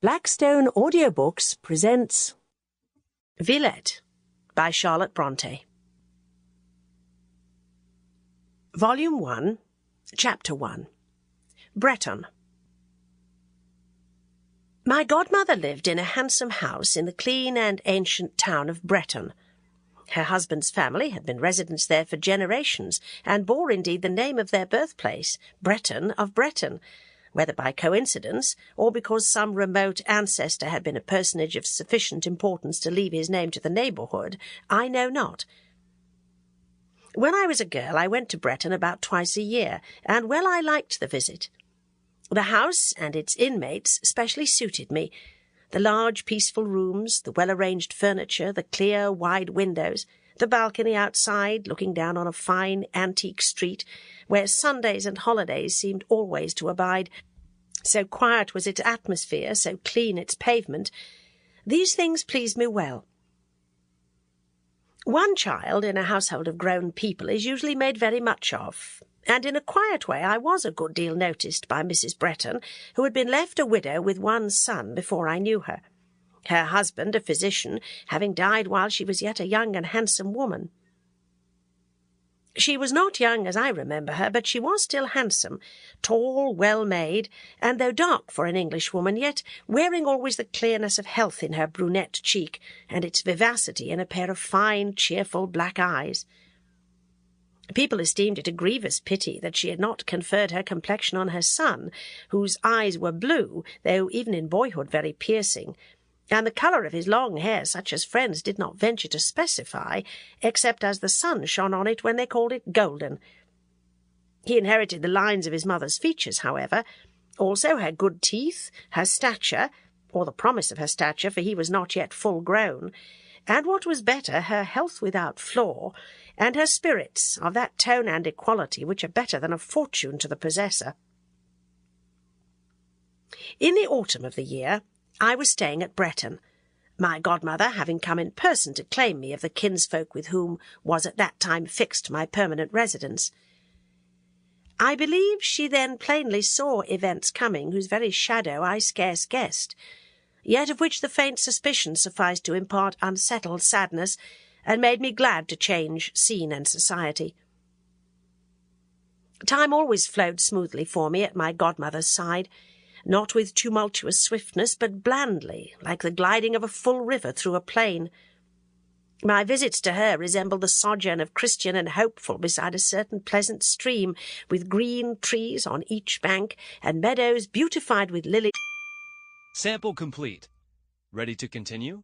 Blackstone Audiobooks presents Villette by Charlotte Bront. Volume 1, Chapter 1. Breton. My godmother lived in a handsome house in the clean and ancient town of Breton. Her husband's family had been residents there for generations, and bore indeed the name of their birthplace, Breton of Breton, whether by coincidence or because some remote ancestor had been a personage of sufficient importance to leave his name to the neighbourhood, I know not. When I was a girl, I went to Breton about twice a year, and well I liked the visit. The house and its inmates specially suited me. The large, peaceful rooms, the well-arranged furniture, the clear, wide windows, the balcony outside looking down on a fine, antique street, where Sundays and holidays seemed always to abide. So quiet was its atmosphere, so clean its pavement. These things pleased me well. One child in a household of grown people is usually made very much of, and in a quiet way I was a good deal noticed by Mrs. Breton, who had been left a widow with one son before I knew her, her husband, a physician, having died while she was yet a young and handsome woman. She was not young as I remember her, but she was still handsome, tall, well-made, and though dark for an Englishwoman, yet wearing always the clearness of health in her brunette cheek, and its vivacity in a pair of fine, cheerful black eyes. People esteemed it a grievous pity that she had not conferred her complexion on her son, whose eyes were blue, though even in boyhood very piercing, and the colour of his long hair such as friends did not venture to specify, except as the sun shone on it when they called it golden. He inherited the lines of his mother's features, however, also her good teeth, her stature, or the promise of her stature, for he was not yet full grown, and what was better, her health without flaw, and her spirits of that tone and equality which are better than a fortune to the possessor. In the autumn of the year, I was staying at Breton, my godmother having come in person to claim me of the kinsfolk with whom was at that time fixed my permanent residence. I believe she then plainly saw events coming whose very shadow I scarce guessed, yet of which the faint suspicion sufficed to impart unsettled sadness, and made me glad to change scene and society. Time always flowed smoothly for me at my godmother's side, not with tumultuous swiftness, but blandly, like the gliding of a full river through a plain. My visits to her resembled the sojourn of Christian and Hopeful beside a certain pleasant stream, with green trees on each bank, and meadows beautified with lilies. Sample complete. Ready to continue?